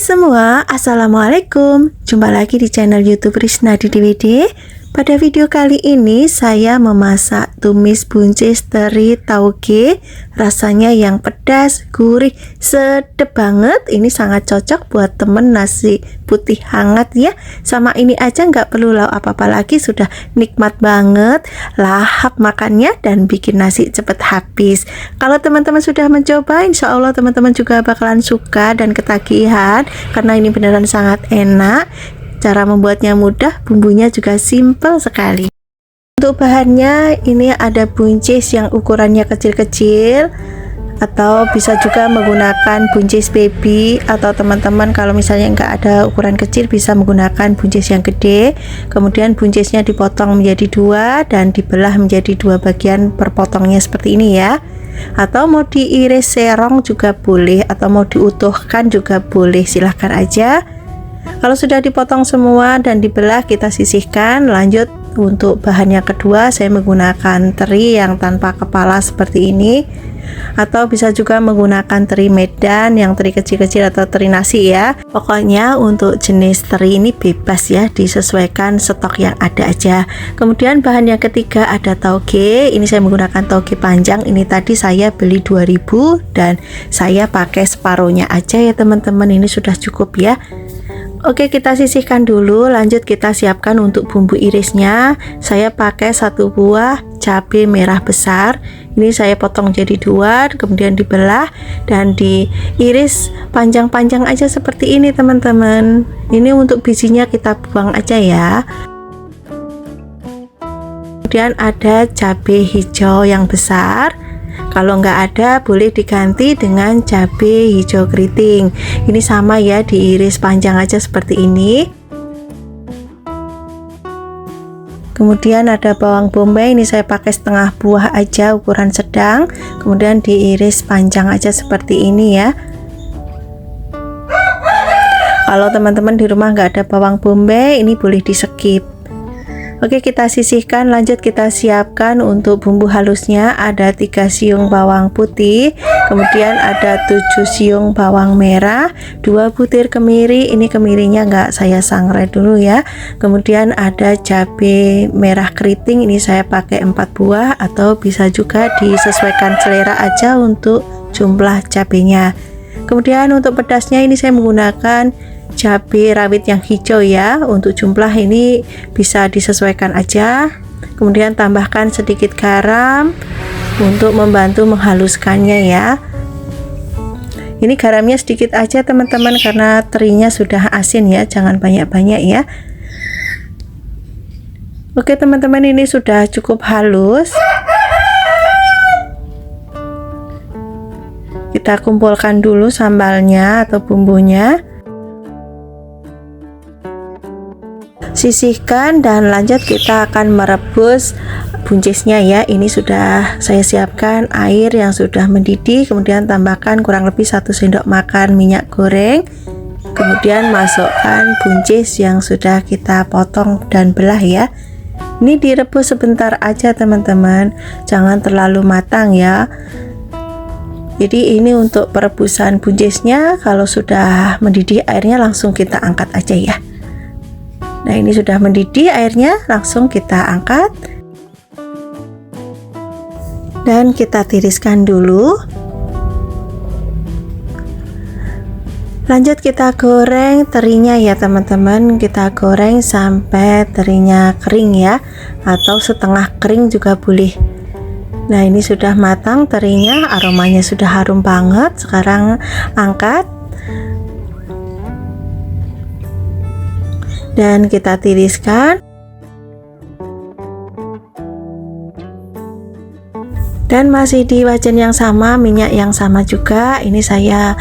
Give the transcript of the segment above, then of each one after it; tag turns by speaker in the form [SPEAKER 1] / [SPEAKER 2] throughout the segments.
[SPEAKER 1] semua, Assalamualaikum. Jumpa lagi di channel YouTube Risnadi DVD. Pada video kali ini saya memasak tumis buncis teri tauge. Rasanya yang pedas, gurih, sedap banget. Ini sangat cocok buat temen nasi putih hangat ya. Sama ini aja nggak perlu lauk apa-apa lagi, sudah nikmat banget. Lahap makannya dan bikin nasi cepet habis. Kalau teman-teman sudah mencoba, insya Allah teman-teman juga bakalan suka dan ketagihan, karena ini beneran sangat enak. Cara membuatnya mudah, bumbunya juga simple sekali. Untuk bahannya ini ada buncis yang ukurannya kecil-kecil, atau bisa juga menggunakan buncis baby, atau teman-teman kalau misalnya nggak ada ukuran kecil bisa menggunakan buncis yang gede. Kemudian buncisnya dipotong menjadi dua dan dibelah menjadi dua bagian per potongnya seperti ini ya. Atau mau diiris serong juga boleh, atau mau diutuhkan juga boleh, silahkan aja. Kalau sudah dipotong semua dan dibelah, kita sisihkan. Lanjut untuk bahan yang kedua, saya menggunakan teri yang tanpa kepala seperti ini, atau bisa juga menggunakan teri Medan yang teri kecil-kecil atau teri nasi ya. Pokoknya untuk jenis teri ini bebas ya, disesuaikan stok yang ada aja. Kemudian bahan yang ketiga ada tauge. Ini saya menggunakan tauge panjang. Ini tadi saya beli 2000 dan saya pakai separuhnya aja ya teman-teman. Ini sudah cukup ya. Oke, kita sisihkan dulu. Lanjut kita siapkan untuk bumbu irisnya. Saya pakai 1 buah cabai merah besar. Ini saya potong jadi 2, kemudian dibelah dan diiris panjang-panjang aja seperti ini teman-teman. Ini untuk bijinya kita buang aja ya. Kemudian ada cabai hijau yang besar. Kalau nggak ada boleh diganti dengan cabai hijau keriting. Ini sama ya, diiris panjang aja seperti ini. Kemudian ada bawang bombay, ini saya pakai setengah buah aja, ukuran sedang. Kemudian diiris panjang aja seperti ini ya. Kalau teman-teman di rumah nggak ada bawang bombay, ini boleh di skip. Oke, kita sisihkan. Lanjut kita siapkan untuk bumbu halusnya. Ada 3 siung bawang putih, kemudian ada 7 siung bawang merah, 2 butir kemiri. Ini kemirinya nggak saya sangrai dulu ya. Kemudian ada cabai merah keriting, ini saya pakai 4 buah, atau bisa juga disesuaikan selera aja untuk jumlah cabenya. Kemudian untuk pedasnya ini saya menggunakan cabai rawit yang hijau ya. Untuk jumlah ini bisa disesuaikan aja. Kemudian tambahkan sedikit garam untuk membantu menghaluskannya ya. Ini garamnya sedikit aja teman-teman, karena terinya sudah asin ya, jangan banyak-banyak ya. Oke teman-teman, ini sudah cukup halus. Kita kumpulkan dulu sambalnya atau bumbunya. Sisihkan dan lanjut kita akan merebus buncisnya ya. Ini sudah saya siapkan air yang sudah mendidih, kemudian tambahkan kurang lebih 1 sendok makan minyak goreng. Kemudian masukkan buncis yang sudah kita potong dan belah ya. Ini direbus sebentar aja teman-teman, jangan terlalu matang ya. Jadi ini untuk perebusan buncisnya, kalau sudah mendidih airnya langsung kita angkat aja ya. Nah, ini sudah mendidih airnya, langsung kita angkat dan kita tiriskan dulu. Lanjut kita goreng terinya ya teman-teman. Kita goreng sampai terinya kering ya, atau setengah kering juga boleh. Nah, ini sudah matang terinya, aromanya sudah harum banget. Sekarang angkat dan kita tiriskan. Dan masih di wajan yang sama, minyak yang sama juga. Ini saya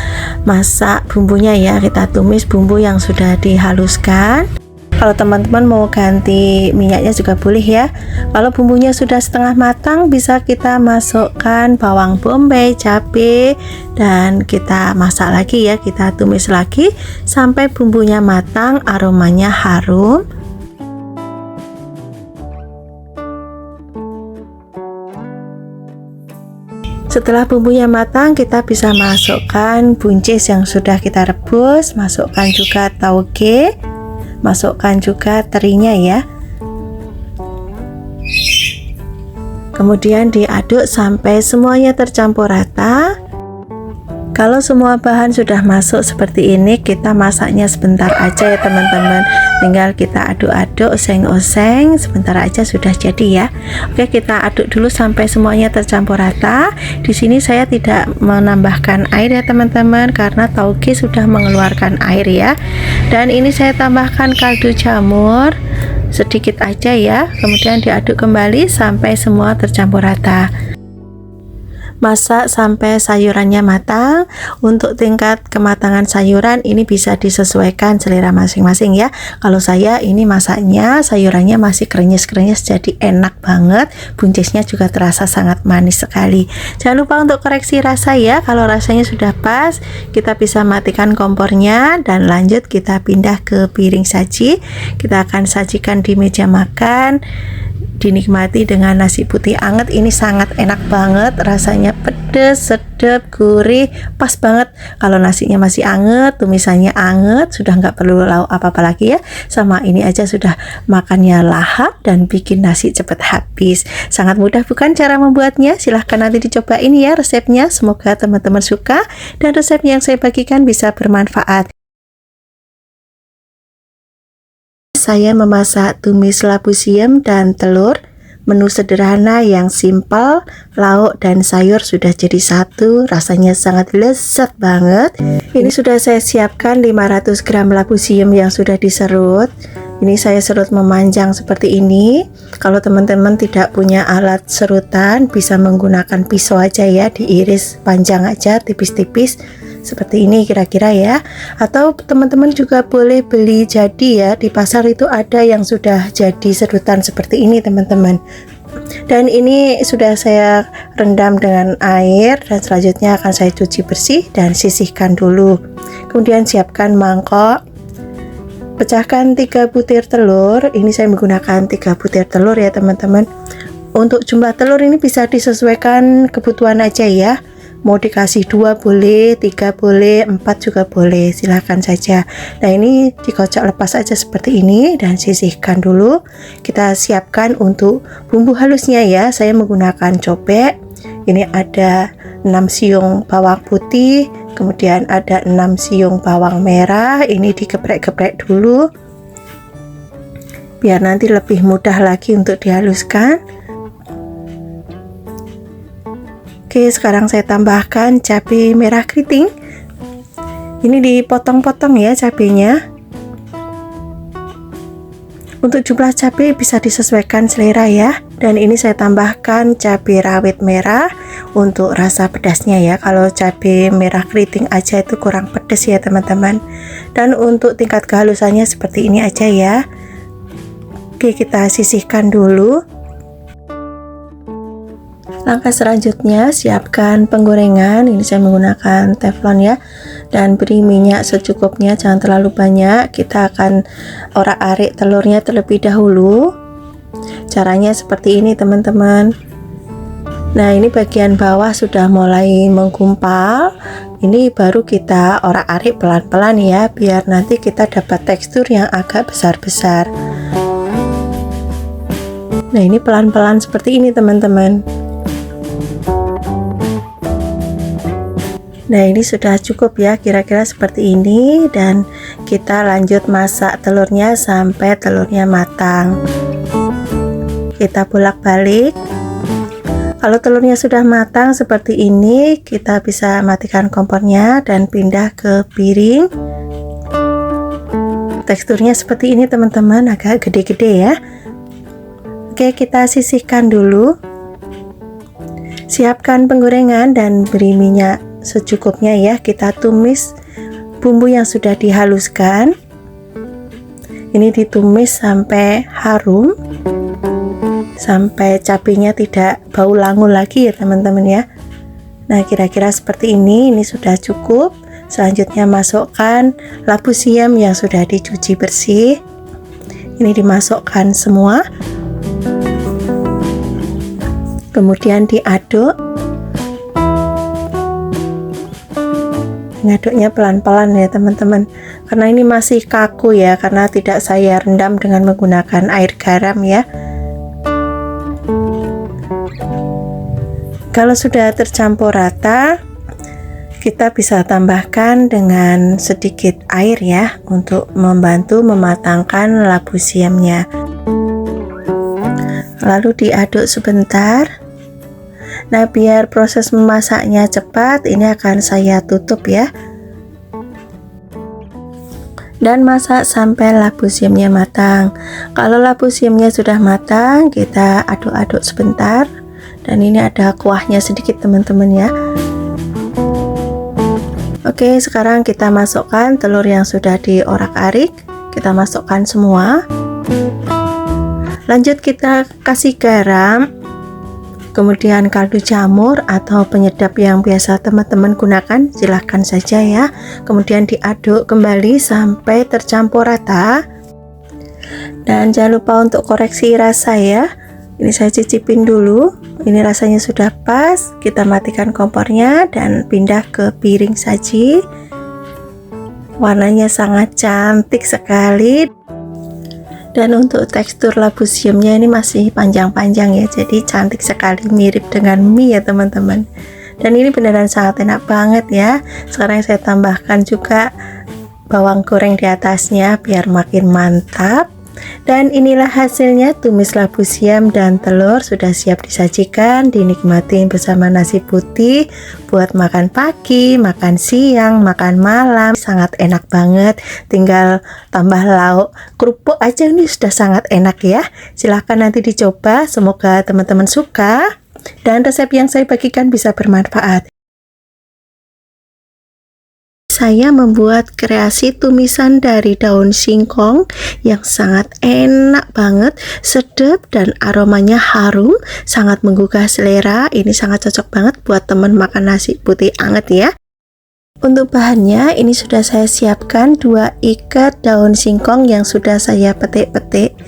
[SPEAKER 1] masak bumbunya ya, kita tumis bumbu yang sudah dihaluskan. Kalau teman-teman mau ganti minyaknya juga boleh ya. Kalau bumbunya sudah setengah matang, bisa kita masukkan bawang bombay, cabai, dan kita masak lagi ya. Kita tumis lagi sampai bumbunya matang, aromanya harum. Setelah bumbunya matang, kita bisa masukkan buncis yang sudah kita rebus, masukkan juga tauge, masukkan juga terinya ya. Kemudian diaduk sampai semuanya tercampur rata. Kalau semua bahan sudah masuk seperti ini, kita masaknya sebentar aja ya teman-teman. Tinggal kita aduk-aduk, oseng-oseng, sebentar aja sudah jadi ya. Oke, kita aduk dulu sampai semuanya tercampur rata. Di sini saya tidak menambahkan air ya teman-teman, karena tauge sudah mengeluarkan air ya. Dan ini saya tambahkan kaldu jamur sedikit aja ya. Kemudian diaduk kembali sampai semua tercampur rata. Masak sampai sayurannya matang. Untuk tingkat kematangan sayuran ini bisa disesuaikan selera masing-masing ya. Kalau saya ini masaknya sayurannya masih krenyes-krenyes, jadi enak banget. Buncisnya juga terasa sangat manis sekali. Jangan lupa untuk koreksi rasa ya. Kalau rasanya sudah pas, kita bisa matikan kompornya dan lanjut kita pindah ke piring saji. Kita akan sajikan di meja makan. Dinikmati dengan nasi putih anget. Ini sangat enak banget, rasanya pedes, sedap, gurih, pas banget. Kalau nasinya masih anget, tumisannya anget, sudah nggak perlu lauk apa-apa lagi ya. Sama ini aja sudah makannya lahap dan bikin nasi cepet habis. Sangat mudah bukan cara membuatnya? Silahkan nanti dicoba ini ya resepnya. Semoga teman-teman suka dan resep yang saya bagikan bisa bermanfaat. Saya memasak tumis labu siam dan telur. Menu sederhana yang simpel, lauk dan sayur sudah jadi satu, rasanya sangat lezat banget. Ini sudah saya siapkan 500 gram labu siam yang sudah diserut. Ini saya serut memanjang seperti ini. Kalau teman-teman tidak punya alat serutan, bisa menggunakan pisau aja ya, diiris panjang aja, tipis-tipis. Seperti ini kira-kira ya. Atau teman-teman juga boleh beli jadi ya, di pasar itu ada yang sudah jadi serutan seperti ini teman-teman. Dan ini sudah saya rendam dengan air dan selanjutnya akan saya cuci bersih dan sisihkan dulu. Kemudian siapkan mangkok. Pecahkan 3 butir telur. Ini saya menggunakan 3 butir telur ya teman-teman. Untuk jumlah telur ini bisa disesuaikan kebutuhan aja ya. Mau dikasih 2 boleh, 3 boleh, 4 juga boleh, silahkan saja. Nah ini dikocok lepas aja seperti ini dan sisihkan dulu. Kita siapkan untuk bumbu halusnya ya. Saya menggunakan cobek. Ini ada 6 siung bawang putih, kemudian ada 6 siung bawang merah. Ini digeprek-geprek dulu biar nanti lebih mudah lagi untuk dihaluskan. Oke, sekarang saya tambahkan cabai merah keriting. Ini dipotong-potong ya cabenya. Untuk jumlah cabai bisa disesuaikan selera ya. Dan ini saya tambahkan cabai rawit merah untuk rasa pedasnya ya. Kalau cabai merah keriting aja itu kurang pedas ya teman-teman. Dan untuk tingkat kehalusannya seperti ini aja ya. Oke, kita sisihkan dulu. Langkah selanjutnya, siapkan penggorengan. Ini saya menggunakan teflon ya. Dan beri minyak secukupnya, jangan terlalu banyak. Kita akan orak-arik telurnya terlebih dahulu. Caranya seperti ini teman-teman. Nah ini bagian bawah sudah mulai menggumpal. Ini baru kita orak-arik pelan-pelan ya, biar nanti kita dapat tekstur yang agak besar-besar. Nah ini pelan-pelan seperti ini teman-teman. Nah ini sudah cukup ya, kira-kira seperti ini. Dan kita lanjut masak telurnya sampai telurnya matang. Kita bolak-balik. Kalau telurnya sudah matang seperti ini, kita bisa matikan kompornya dan pindah ke piring. Teksturnya seperti ini teman-teman, agak gede-gede ya. Oke, kita sisihkan dulu. Siapkan penggorengan dan beri minyak secukupnya ya. Kita tumis bumbu yang sudah dihaluskan. Ini ditumis sampai harum, sampai cabenya tidak bau langu lagi ya teman-teman ya. Nah kira-kira seperti ini sudah cukup. Selanjutnya masukkan labu siam yang sudah dicuci bersih. Ini dimasukkan semua, kemudian diaduk. ngaduknya pelan-pelan ya teman-teman, karena ini masih kaku ya, karena tidak saya rendam dengan menggunakan air garam ya. Kalau sudah tercampur rata, kita bisa tambahkan dengan sedikit air ya, untuk membantu mematangkan labu siamnya. Lalu diaduk sebentar. Nah, biar proses memasaknya cepat, ini akan saya tutup ya, dan masak sampai labu siamnya matang. Kalau labu siamnya sudah matang, kita aduk-aduk sebentar, dan ini ada kuahnya sedikit teman-teman ya. Oke, sekarang kita masukkan telur yang sudah diorak-arik, kita masukkan semua. Lanjut kita kasih garam, kemudian kaldu jamur atau penyedap yang biasa teman-teman gunakan, silahkan saja ya. Kemudian diaduk kembali sampai tercampur rata. Dan jangan lupa untuk koreksi rasa ya. Ini saya cicipin dulu, ini rasanya sudah pas. Kita matikan kompornya dan pindah ke piring saji. Warnanya sangat cantik sekali. Dan untuk tekstur labu siamnya ini masih panjang-panjang ya, jadi cantik sekali, mirip dengan mie ya teman-teman. Dan ini beneran sangat enak banget ya. Sekarang saya tambahkan juga bawang goreng di atasnya biar makin mantap. Dan inilah hasilnya, tumis labu siam dan telur sudah siap disajikan, dinikmatin bersama nasi putih buat makan pagi, makan siang, makan malam. Sangat enak banget, tinggal tambah lauk kerupuk aja ini sudah sangat enak ya. Silahkan nanti dicoba, semoga teman-teman suka dan resep yang saya bagikan bisa bermanfaat. Saya membuat kreasi tumisan dari daun singkong yang sangat enak banget, sedap dan aromanya harum, sangat menggugah selera. Ini sangat cocok banget buat teman makan nasi putih anget ya. Untuk bahannya ini sudah saya siapkan 2 ikat daun singkong yang sudah saya petik-petik.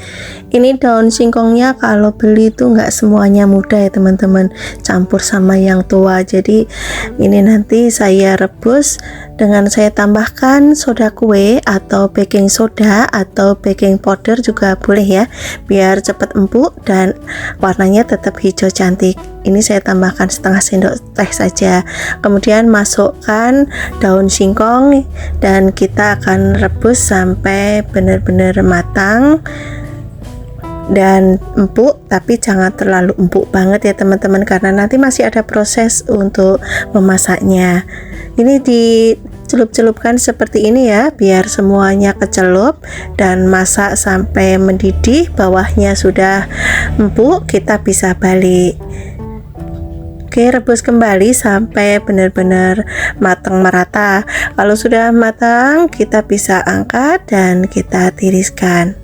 [SPEAKER 1] Ini daun singkongnya kalau beli itu nggak semuanya muda ya teman-teman, campur sama yang tua. Jadi ini nanti saya rebus dengan saya tambahkan soda kue atau baking soda atau baking powder juga boleh ya, biar cepat empuk dan warnanya tetap hijau cantik. Ini saya tambahkan setengah sendok teh saja. Kemudian masukkan daun singkong dan kita akan rebus sampai benar-benar matang dan empuk, tapi jangan terlalu empuk banget ya teman-teman, karena nanti masih ada proses untuk memasaknya. Ini dicelup-celupkan seperti ini ya, biar semuanya kecelup dan masak sampai mendidih, bawahnya sudah empuk, kita bisa balik. Oke, rebus kembali sampai benar-benar matang merata. Kalau sudah matang, kita bisa angkat dan kita tiriskan.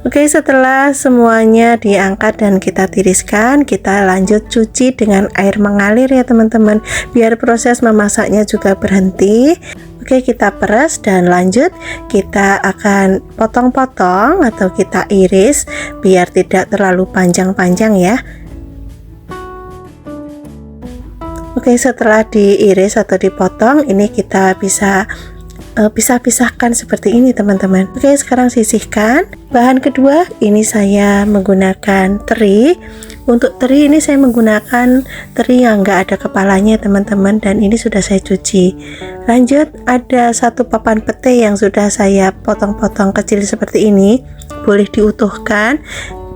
[SPEAKER 1] Oke, setelah semuanya diangkat dan kita tiriskan, kita lanjut cuci dengan air mengalir ya teman-teman, biar proses memasaknya juga berhenti. Oke, kita peras dan lanjut kita akan potong-potong atau kita iris biar tidak terlalu panjang-panjang ya. Oke, setelah diiris atau dipotong, ini kita bisa pisah-pisahkan seperti ini teman-teman. Oke, sekarang sisihkan. Bahan kedua, ini saya menggunakan teri. Untuk teri ini saya menggunakan teri yang enggak ada kepalanya teman-teman, dan ini sudah saya cuci. Lanjut, ada 1 papan pete yang sudah saya potong-potong kecil seperti ini. Boleh diutuhkan,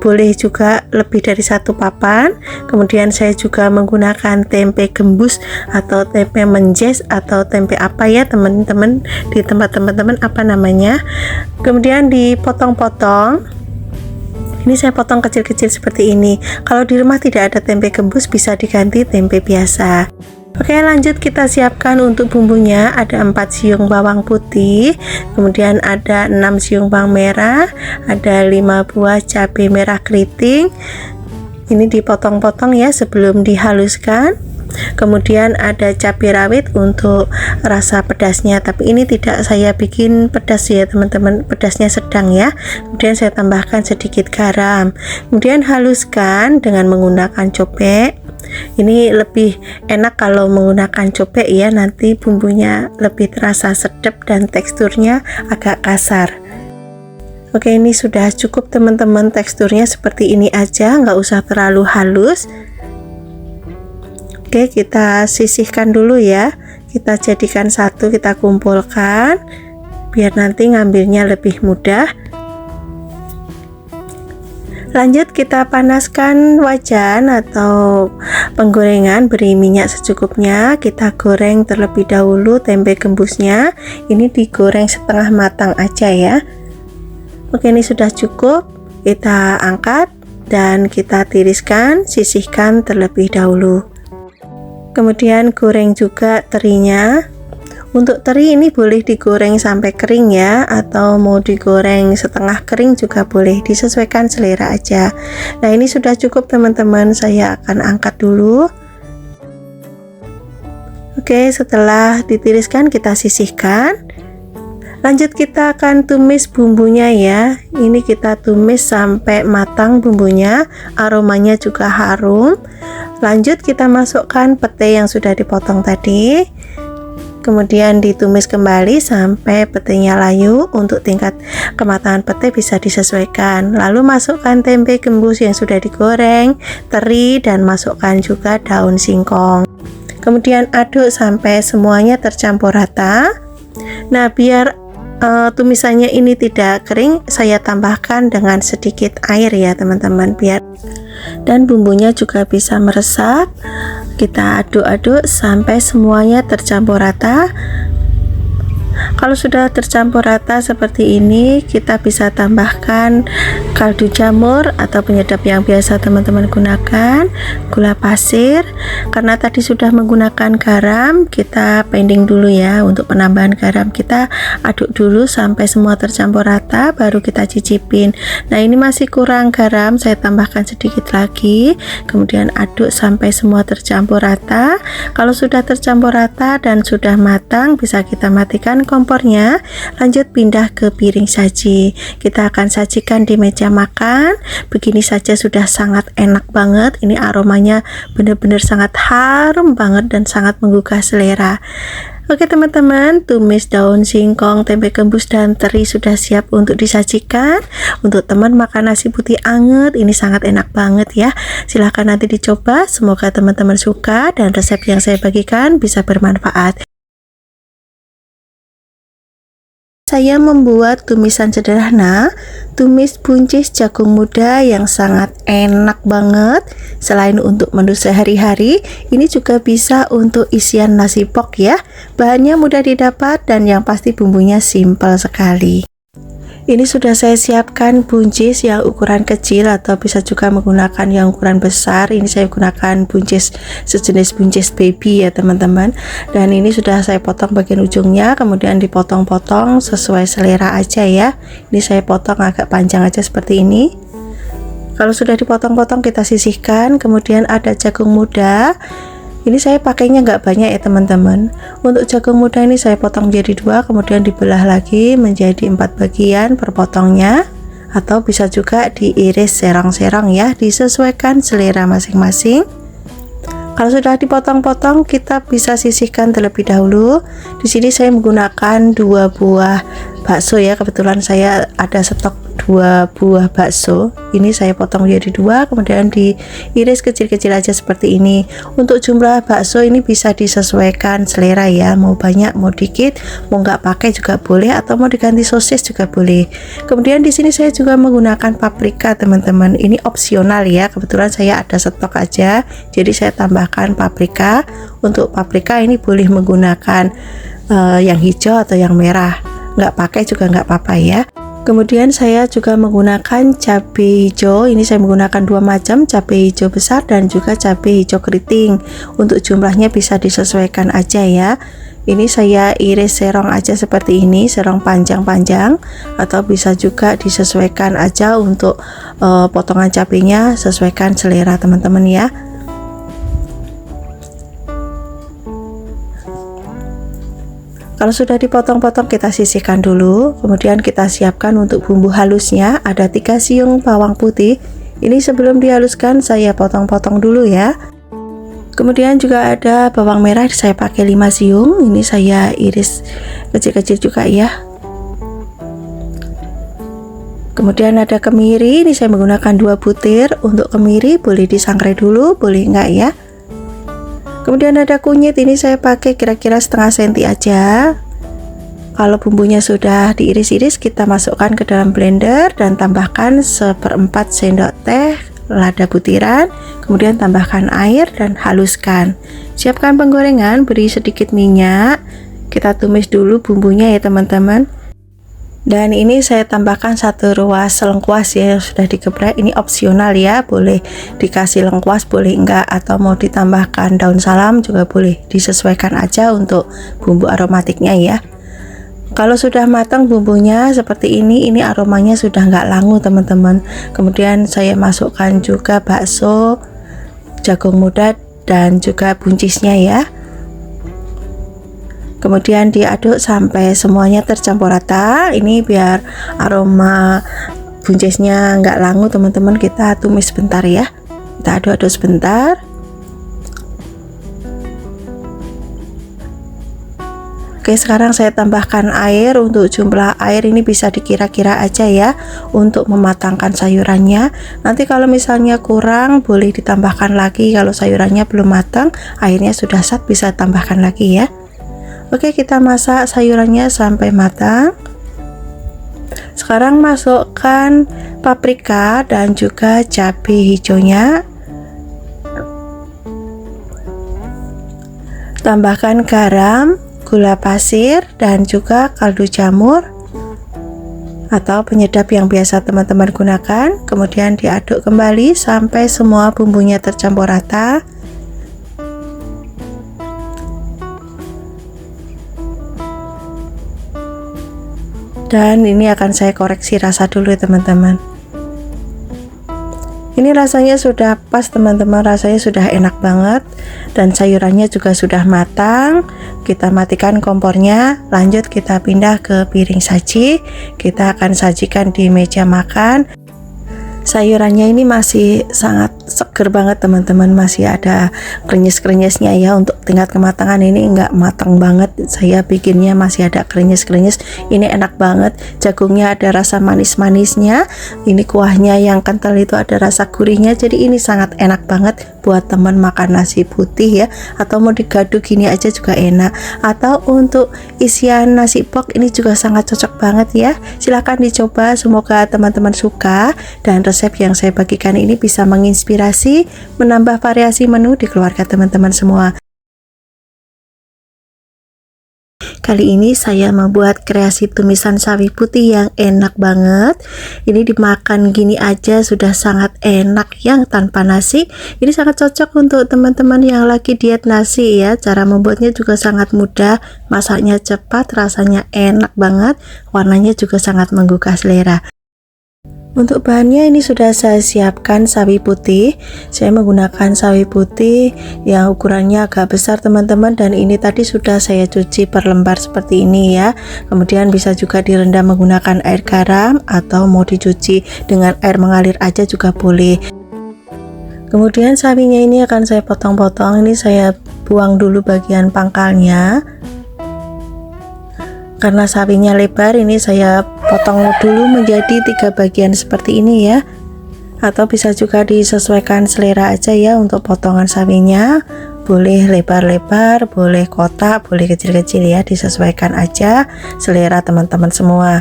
[SPEAKER 1] boleh juga lebih dari 1 papan. Kemudian saya juga menggunakan tempe gembus atau tempe menjes atau tempe apa ya teman-teman, di tempat teman-teman apa namanya. Kemudian dipotong-potong. Ini saya potong kecil-kecil seperti ini. Kalau di rumah tidak ada tempe gembus, bisa diganti tempe biasa. Oke, lanjut kita siapkan untuk bumbunya. Ada 4 siung bawang putih, kemudian ada 6 siung bawang merah, ada 5 buah cabai merah keriting. Ini dipotong-potong ya sebelum dihaluskan. Kemudian ada cabai rawit untuk rasa pedasnya, tapi ini tidak saya bikin pedas ya teman-teman, pedasnya sedang ya. Kemudian saya tambahkan sedikit garam, kemudian haluskan dengan menggunakan cobek. Ini lebih enak kalau menggunakan cobek ya, nanti bumbunya lebih terasa sedap dan teksturnya agak kasar. Oke, ini sudah cukup teman-teman, teksturnya seperti ini aja, nggak usah terlalu halus. Oke, kita sisihkan dulu ya, kita jadikan satu, kita kumpulkan biar nanti ngambilnya lebih mudah. Lanjut kita panaskan wajan atau penggorengan, beri minyak secukupnya. Kita goreng terlebih dahulu tempe gembusnya. Ini digoreng setengah matang aja ya. Oke, ini sudah cukup. Kita angkat dan kita tiriskan, sisihkan terlebih dahulu. Kemudian goreng juga terinya. Untuk teri ini boleh digoreng sampai kering ya, atau mau digoreng setengah kering juga boleh, disesuaikan selera aja. Nah, ini sudah cukup teman-teman, saya akan angkat dulu. Oke, setelah ditiriskan kita sisihkan. Lanjut kita akan tumis bumbunya ya. Ini kita tumis sampai matang bumbunya, aromanya juga harum. Lanjut kita masukkan pete yang sudah dipotong tadi. Kemudian ditumis kembali sampai petenya layu. Untuk tingkat kematangan pete bisa disesuaikan. Lalu masukkan tempe gembus yang sudah digoreng, teri, dan masukkan juga daun singkong. Kemudian aduk sampai semuanya tercampur rata. Nah, biar tumisannya ini tidak kering, saya tambahkan dengan sedikit air ya teman-teman, biar dan bumbunya juga bisa meresap. Kita aduk-aduk sampai semuanya tercampur rata. Kalau sudah tercampur rata seperti ini, kita bisa tambahkan kaldu jamur atau penyedap yang biasa teman-teman gunakan, gula pasir. Karena tadi sudah menggunakan garam, kita pending dulu ya. Untuk penambahan garam kita aduk dulu sampai semua tercampur rata, baru kita cicipin. Nah, ini masih kurang garam, saya tambahkan sedikit lagi. Kemudian aduk sampai semua tercampur rata. Kalau sudah tercampur rata dan sudah matang, bisa kita matikan kompornya. Lanjut pindah ke piring saji. Kita akan sajikan di meja makan. Begini saja sudah sangat enak banget. Ini aromanya benar-benar sangat harum banget dan sangat menggugah selera. Oke teman-teman, tumis daun singkong, tempe gembus, dan teri sudah siap untuk disajikan. Untuk teman makan nasi putih anget, ini sangat enak banget ya. Silahkan nanti dicoba. Semoga teman-teman suka dan resep yang saya bagikan bisa bermanfaat. Saya membuat tumisan sederhana, tumis buncis jagung muda yang sangat enak banget. Selain untuk menu sehari-hari, ini juga bisa untuk isian nasi pok ya. Bahannya mudah didapat dan yang pasti bumbunya simpel sekali. Ini sudah saya siapkan buncis yang ukuran kecil atau bisa juga menggunakan yang ukuran besar. Ini saya gunakan buncis sejenis buncis baby ya teman-teman. Dan ini sudah saya potong bagian ujungnya, kemudian dipotong-potong sesuai selera aja ya. Ini saya potong agak panjang aja seperti ini. Kalau sudah dipotong-potong kita sisihkan. Kemudian ada jagung muda. Ini saya pakainya nggak banyak ya teman-teman. Untuk jagung muda ini saya potong menjadi dua, kemudian dibelah lagi menjadi 4 bagian per potongnya, atau bisa juga diiris serong-serong ya, disesuaikan selera masing-masing. Kalau sudah dipotong-potong, kita bisa sisihkan terlebih dahulu. Di sini saya menggunakan 2 buah bakso ya, kebetulan saya ada stok 2 buah bakso. Ini saya potong menjadi 2, kemudian diiris kecil-kecil aja seperti ini. Untuk jumlah bakso ini bisa disesuaikan selera ya, mau banyak mau dikit, mau nggak pakai juga boleh, atau mau diganti sosis juga boleh. Kemudian di sini saya juga menggunakan paprika teman-teman. Ini opsional ya, kebetulan saya ada stok aja, jadi saya tambahkan paprika. Untuk paprika ini boleh menggunakan yang hijau atau yang merah, nggak pakai juga nggak apa-apa ya. Kemudian saya juga menggunakan cabai hijau. Ini saya menggunakan 2 macam, cabai hijau besar dan juga cabai hijau keriting. Untuk jumlahnya bisa disesuaikan aja ya. Ini saya iris serong aja seperti ini, serong panjang-panjang, atau bisa juga disesuaikan aja untuk potongan cabainya, sesuaikan selera teman-teman ya. Kalau sudah dipotong-potong kita sisihkan dulu. Kemudian kita siapkan untuk bumbu halusnya. Ada 3 siung bawang putih. Ini sebelum dihaluskan saya potong-potong dulu ya. Kemudian juga ada bawang merah, saya pakai 5 siung. Ini saya iris kecil-kecil juga ya. Kemudian ada kemiri, ini saya menggunakan 2 butir. Untuk kemiri boleh disangrai dulu, boleh enggak ya. Kemudian ada kunyit, ini saya pakai kira-kira setengah senti aja. Kalau bumbunya sudah diiris-iris, kita masukkan ke dalam blender dan tambahkan 1/4 sendok teh lada butiran, kemudian tambahkan air dan haluskan. Siapkan penggorengan, beri sedikit minyak, kita tumis dulu bumbunya ya teman-teman. Dan ini saya tambahkan 1 ruas lengkuas ya, yang sudah digeprek. Ini opsional ya, boleh dikasih lengkuas boleh enggak, atau mau ditambahkan daun salam juga boleh, disesuaikan aja untuk bumbu aromatiknya ya. Kalau sudah matang bumbunya seperti ini aromanya sudah nggak langu teman-teman. Kemudian saya masukkan juga bakso, jagung muda dan juga buncisnya ya. Kemudian diaduk sampai semuanya tercampur rata. Ini biar aroma buncisnya nggak langu teman-teman, kita tumis sebentar ya. Kita aduk-aduk sebentar. Oke, sekarang saya tambahkan air. Untuk jumlah air ini bisa dikira-kira aja ya untuk mematangkan sayurannya. Nanti kalau misalnya kurang boleh ditambahkan lagi. Kalau sayurannya belum matang, airnya sudah sat, bisa tambahkan lagi ya. Oke, kita masak sayurannya sampai matang. Sekarang masukkan paprika dan juga cabai hijaunya. Tambahkan garam, gula pasir dan juga kaldu jamur atau penyedap yang biasa teman-teman gunakan. Kemudian diaduk kembali sampai semua bumbunya tercampur rata. Dan ini akan saya koreksi rasa dulu teman-teman. Ini rasanya sudah pas teman-teman, rasanya sudah enak banget dan sayurannya juga sudah matang. Kita matikan kompornya, lanjut kita pindah ke piring saji. Kita akan sajikan di meja makan. Sayurannya ini masih sangat seger banget teman-teman, masih ada krenyes-krenyesnya ya. Untuk tingkat kematangan ini enggak matang banget, saya bikinnya masih ada krenyes-krenyes. Ini enak banget, jagungnya ada rasa manis-manisnya, ini kuahnya yang kental itu ada rasa gurihnya. Jadi ini sangat enak banget buat teman makan nasi putih ya, atau mau digaduk gini aja juga enak, atau untuk isian nasi pok ini juga sangat cocok banget ya. Silahkan dicoba, semoga teman-teman suka dan resep yang saya bagikan ini bisa menginspirasi, menambah variasi menu di keluarga teman-teman semua. Kali ini saya membuat kreasi tumisan sawi putih yang enak banget. Ini dimakan gini aja sudah sangat enak yang tanpa nasi. Ini sangat cocok untuk teman-teman yang lagi diet nasi ya. Cara membuatnya juga sangat mudah, masaknya cepat, rasanya enak banget, warnanya juga sangat menggugah selera. Untuk bahannya ini sudah saya siapkan sawi putih. Saya menggunakan sawi putih yang ukurannya agak besar teman-teman, dan ini tadi sudah saya cuci per lembar seperti ini ya. Kemudian bisa juga direndam menggunakan air garam atau mau dicuci dengan air mengalir aja juga boleh. Kemudian sawinya ini akan saya potong-potong. Ini saya buang dulu bagian pangkalnya. Karena sawinya lebar, ini saya potong dulu menjadi 3 bagian seperti ini ya. Atau bisa juga disesuaikan selera aja ya untuk potongan sawinya. Boleh lebar-lebar, boleh kotak, boleh kecil-kecil ya, disesuaikan aja selera teman-teman semua.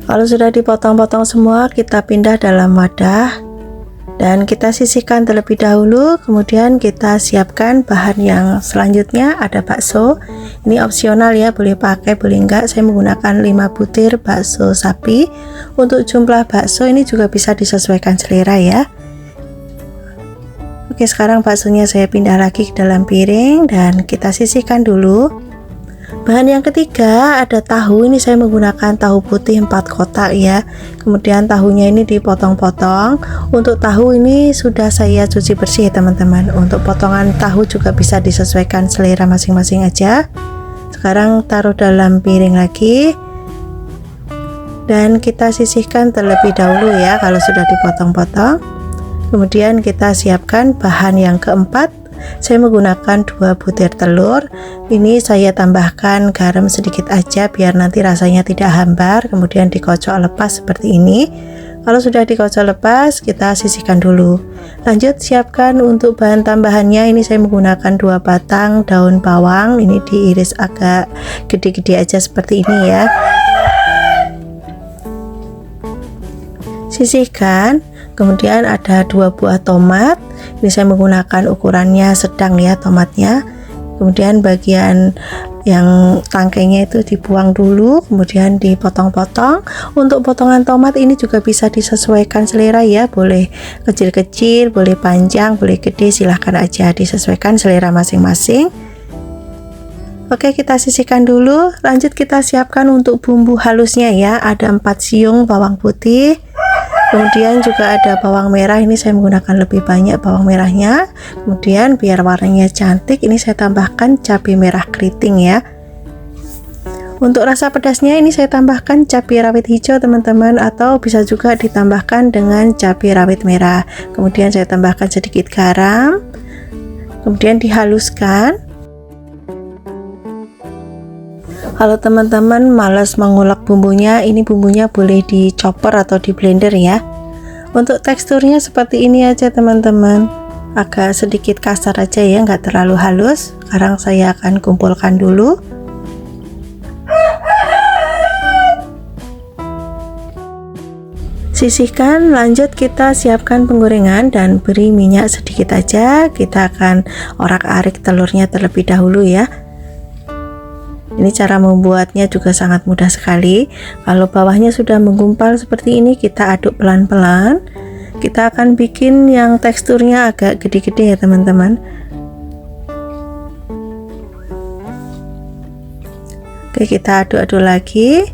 [SPEAKER 1] Kalau sudah dipotong-potong semua, kita pindah dalam wadah dan kita sisihkan terlebih dahulu. Kemudian kita siapkan bahan yang selanjutnya, ada bakso. Ini opsional ya, boleh pakai boleh enggak. Saya menggunakan 5 butir bakso sapi. Untuk jumlah bakso ini juga bisa disesuaikan selera ya. Oke, sekarang baksonya saya pindah lagi ke dalam piring dan kita sisihkan dulu. Bahan yang ketiga ada tahu. Ini saya menggunakan tahu putih 4 kotak ya. Kemudian tahunya ini dipotong-potong. Untuk tahu ini sudah saya cuci bersih ya teman-teman. Untuk potongan tahu juga bisa disesuaikan selera masing-masing aja. Sekarang taruh dalam piring lagi dan kita sisihkan terlebih dahulu ya kalau sudah dipotong-potong. Kemudian kita siapkan bahan yang keempat. Saya menggunakan 2 butir telur. Ini saya tambahkan garam sedikit aja biar nanti rasanya tidak hambar. Kemudian dikocok lepas seperti ini. Kalau sudah dikocok lepas, kita sisihkan dulu. Lanjut siapkan untuk bahan tambahannya. Ini saya menggunakan 2 batang daun bawang. Ini diiris agak gede-gede aja seperti ini ya. Sisihkan. Kemudian ada 2 buah tomat. Ini saya menggunakan ukurannya sedang ya tomatnya. Kemudian bagian yang tangkainya itu dibuang dulu, kemudian dipotong-potong. Untuk potongan tomat ini juga bisa disesuaikan selera ya, boleh kecil-kecil, boleh panjang, boleh gede, silahkan aja disesuaikan selera masing-masing. Oke, kita sisihkan dulu. Lanjut kita siapkan untuk bumbu halusnya ya. Ada 4 siung bawang putih. Kemudian juga ada bawang merah. Ini saya menggunakan lebih banyak bawang merahnya. Kemudian biar warnanya cantik, ini saya tambahkan cabai merah keriting ya. Untuk rasa pedasnya ini saya tambahkan cabai rawit hijau teman-teman, atau bisa juga ditambahkan dengan cabai rawit merah. Kemudian saya tambahkan sedikit garam. Kemudian dihaluskan. Kalau teman-teman malas mengulek bumbunya, ini bumbunya boleh di chopper atau di blender ya. Untuk teksturnya seperti ini aja teman-teman, agak sedikit kasar aja ya, nggak terlalu halus. Sekarang saya akan kumpulkan dulu. Sisihkan. Lanjut kita siapkan penggorengan dan beri minyak sedikit aja. Kita akan orak-arik telurnya terlebih dahulu ya. Ini cara membuatnya juga sangat mudah sekali. Kalau bawahnya sudah menggumpal seperti ini, kita aduk pelan-pelan. Kita akan bikin yang teksturnya agak gede-gede ya teman-teman. Oke, kita aduk-aduk lagi.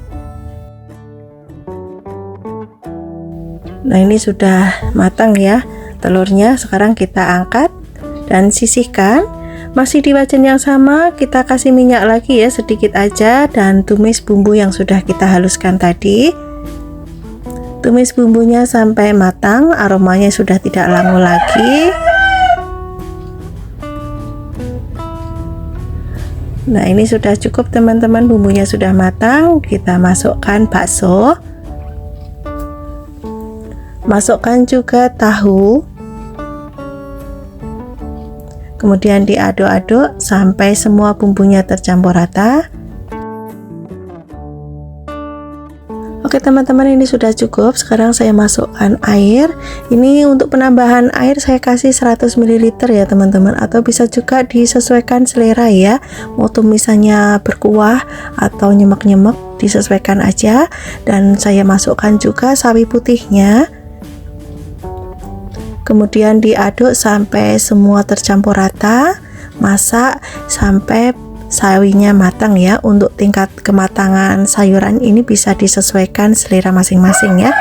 [SPEAKER 1] Nah, ini sudah matang ya telurnya. Sekarang kita angkat dan sisihkan. Masih di wajan yang sama, kita kasih minyak lagi ya, sedikit aja, dan tumis bumbu yang sudah kita haluskan tadi. Tumis bumbunya sampai matang, aromanya sudah tidak langu lagi. Nah, ini sudah cukup teman-teman, bumbunya sudah matang. Kita masukkan bakso. Masukkan juga tahu. Kemudian diaduk-aduk sampai semua bumbunya tercampur rata. Oke teman-teman, ini sudah cukup. Sekarang saya masukkan air. Ini untuk penambahan air saya kasih 100 ml ya teman-teman, atau bisa juga disesuaikan selera ya. Mau tumisannya berkuah atau nyemek-nyemek, disesuaikan aja. Dan saya masukkan juga sawi putihnya. Kemudian diaduk sampai semua tercampur rata. Masak sampai sawinya matang ya. Untuk tingkat kematangan sayuran ini bisa disesuaikan selera masing-masing ya.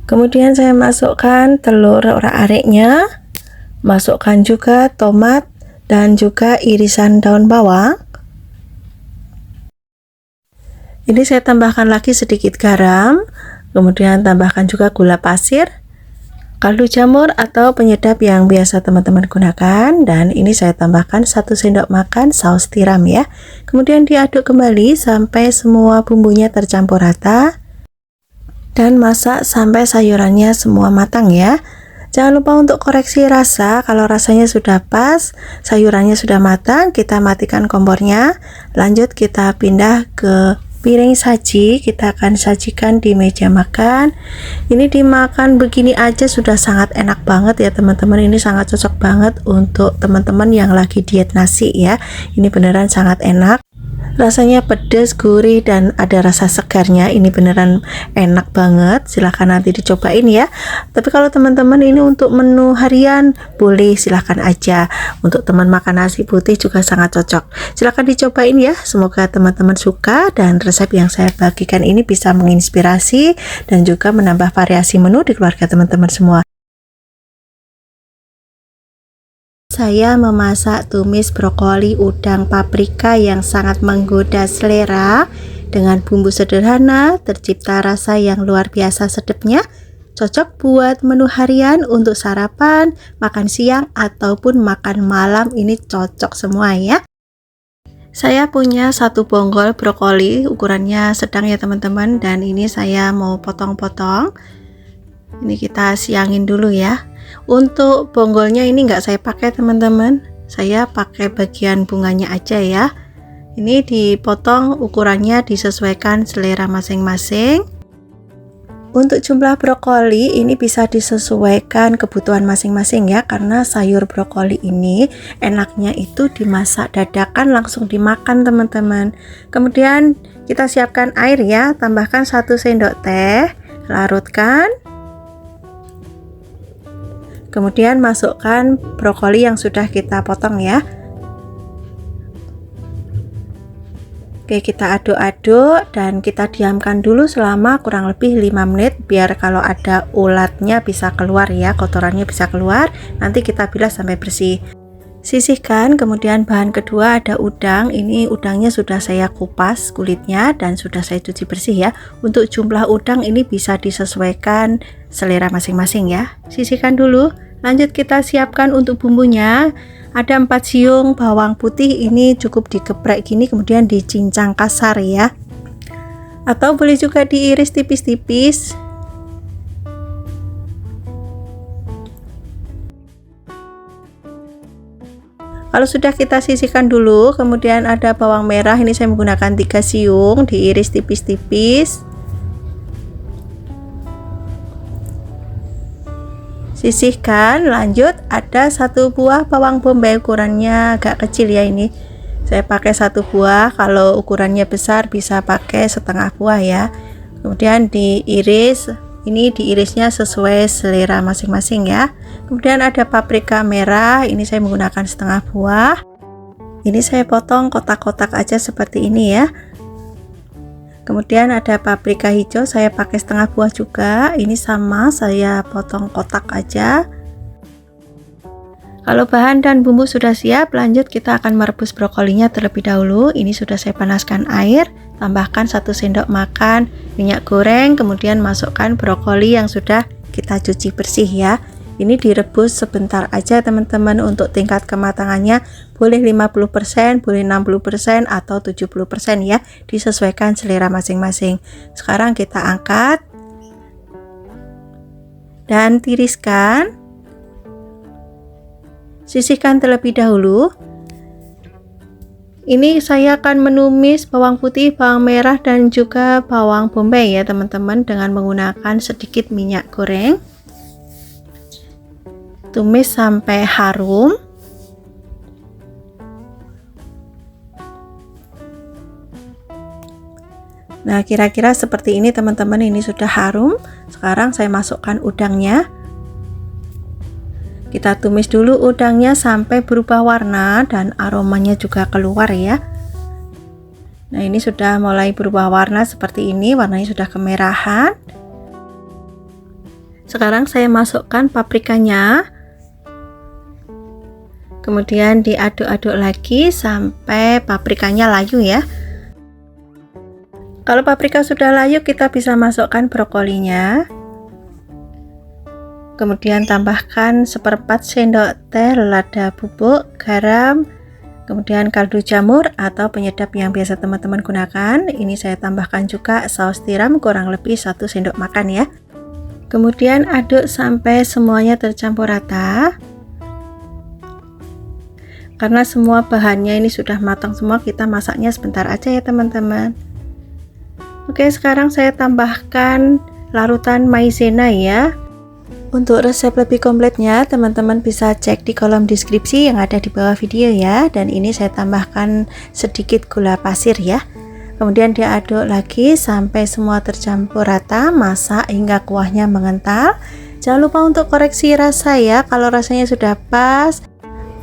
[SPEAKER 1] Kemudian saya masukkan telur orak-ariknya, masukkan juga tomat dan juga irisan daun bawang. Ini saya tambahkan lagi sedikit garam. Kemudian tambahkan juga gula pasir, kaldu jamur atau penyedap yang biasa teman-teman gunakan, dan ini saya tambahkan 1 sendok makan saus tiram ya. Kemudian diaduk kembali sampai semua bumbunya tercampur rata, dan masak sampai sayurannya semua matang ya. Jangan lupa untuk koreksi rasa. Kalau rasanya sudah pas, sayurannya sudah matang, kita matikan kompornya. Lanjut kita pindah ke piring saji. Kita akan sajikan di meja makan. Ini dimakan begini aja sudah sangat enak banget ya teman-teman. Ini sangat cocok banget untuk teman-teman yang lagi diet nasi ya. Ini beneran sangat enak. Rasanya pedas, gurih, dan ada rasa segarnya. Ini beneran enak banget. Silahkan nanti dicobain ya. Tapi kalau teman-teman ini untuk menu harian, boleh silahkan aja. Untuk teman makan nasi putih juga sangat cocok. Silahkan dicobain ya. Semoga teman-teman suka, dan resep yang saya bagikan ini bisa menginspirasi dan juga menambah variasi menu di keluarga teman-teman semua. Saya memasak tumis brokoli udang paprika yang sangat menggoda selera. Dengan bumbu sederhana, tercipta rasa yang luar biasa sedapnya. Cocok buat menu harian untuk sarapan, makan siang, ataupun makan malam. Ini cocok semua ya. Saya punya satu bonggol brokoli, ukurannya sedang ya teman-teman. Dan ini saya mau potong-potong. Ini kita siangin dulu ya. Untuk bonggolnya ini nggak saya pakai teman-teman, saya pakai bagian bunganya aja ya. Ini dipotong, ukurannya disesuaikan selera masing-masing. Untuk jumlah brokoli ini bisa disesuaikan kebutuhan masing-masing ya, karena sayur brokoli ini enaknya itu dimasak dadakan langsung dimakan teman-teman. Kemudian kita siapkan air ya, tambahkan 1 sendok teh, larutkan. Kemudian masukkan brokoli yang sudah kita potong ya. Oke, kita aduk-aduk dan kita diamkan dulu selama kurang lebih 5 menit biar kalau ada ulatnya bisa keluar ya, kotorannya bisa keluar. Nanti kita bilas sampai bersih. Sisihkan. Kemudian bahan kedua ada udang. Ini udangnya sudah saya kupas kulitnya dan sudah saya cuci bersih ya. Untuk jumlah udang ini bisa disesuaikan selera masing-masing ya. Sisihkan dulu. Lanjut kita siapkan untuk bumbunya. Ada 4 siung bawang putih, ini cukup digeprek gini kemudian dicincang kasar ya. Atau boleh juga diiris tipis-tipis. Kalau sudah kita sisihkan dulu, kemudian ada bawang merah, ini saya menggunakan 3 siung, diiris tipis-tipis. Sisihkan. Lanjut ada 1 buah bawang bombay, ukurannya agak kecil ya, ini saya pakai 1 buah. Kalau ukurannya besar bisa pakai setengah buah ya. Kemudian diiris, ini diirisnya sesuai selera masing-masing ya. Kemudian ada paprika merah, ini saya menggunakan setengah buah. Ini saya potong kotak-kotak aja seperti ini ya. Kemudian ada paprika hijau, saya pakai setengah buah juga. Ini sama, saya potong kotak aja. Kalau bahan dan bumbu sudah siap, lanjut kita akan merebus brokolinya terlebih dahulu. Ini sudah saya panaskan air, tambahkan 1 sendok makan minyak goreng, kemudian masukkan brokoli yang sudah kita cuci bersih ya. Ini direbus sebentar aja teman-teman. Untuk tingkat kematangannya boleh 50%, boleh 60% atau 70% ya, disesuaikan selera masing-masing. Sekarang kita angkat dan tiriskan. Sisihkan terlebih dahulu. Ini saya akan menumis bawang putih, bawang merah dan juga bawang bombay ya teman-teman, dengan menggunakan sedikit minyak goreng. Tumis sampai harum. Nah, kira-kira seperti ini teman-teman, ini sudah harum. Sekarang saya masukkan udangnya. Kita tumis dulu udangnya sampai berubah warna dan aromanya juga keluar ya. Nah, ini sudah mulai berubah warna seperti ini, warnanya sudah kemerahan. Sekarang saya masukkan paprikanya. Kemudian diaduk-aduk lagi sampai paprikanya layu ya. Kalau paprika sudah layu, kita bisa masukkan brokolinya. Kemudian tambahkan 1/4 sendok teh lada bubuk, garam, kemudian kaldu jamur atau penyedap yang biasa teman-teman gunakan. Ini saya tambahkan juga saus tiram kurang lebih 1 sendok makan ya. Kemudian aduk sampai semuanya tercampur rata. Karena semua bahannya ini sudah matang semua, kita masaknya sebentar aja ya teman-teman. Oke, sekarang saya tambahkan larutan maizena ya. Untuk resep lebih kompletnya teman-teman bisa cek di kolom deskripsi yang ada di bawah video ya. Dan ini saya tambahkan sedikit gula pasir ya. Kemudian diaduk lagi sampai semua tercampur rata, masak hingga kuahnya mengental. Jangan lupa untuk koreksi rasa ya. Kalau rasanya sudah pas,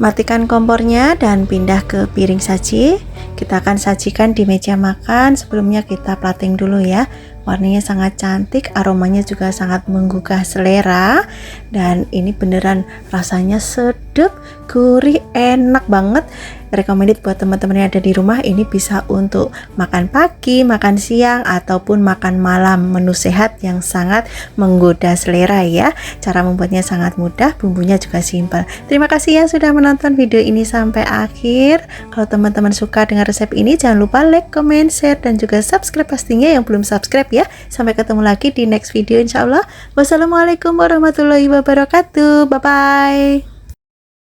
[SPEAKER 1] matikan kompornya dan pindah ke piring saji. Kita akan sajikan di meja makan. Sebelumnya kita plating dulu ya. Warnanya sangat cantik, aromanya juga sangat menggugah selera. Dan ini beneran rasanya sedap, gurih, enak banget. Recommended buat teman-teman yang ada di rumah. Ini bisa untuk makan pagi, makan siang, ataupun makan malam. Menu sehat yang sangat menggoda selera ya. Cara membuatnya sangat mudah, bumbunya juga simpel. Terima kasih yang sudah menonton video ini sampai akhir. Kalau teman-teman suka dengan resep ini, jangan lupa like, comment, share, dan juga subscribe pastinya yang belum subscribe ya. Sampai ketemu lagi di next video insya Allah. Wassalamualaikum warahmatullahi wabarakatuh. Bye-bye.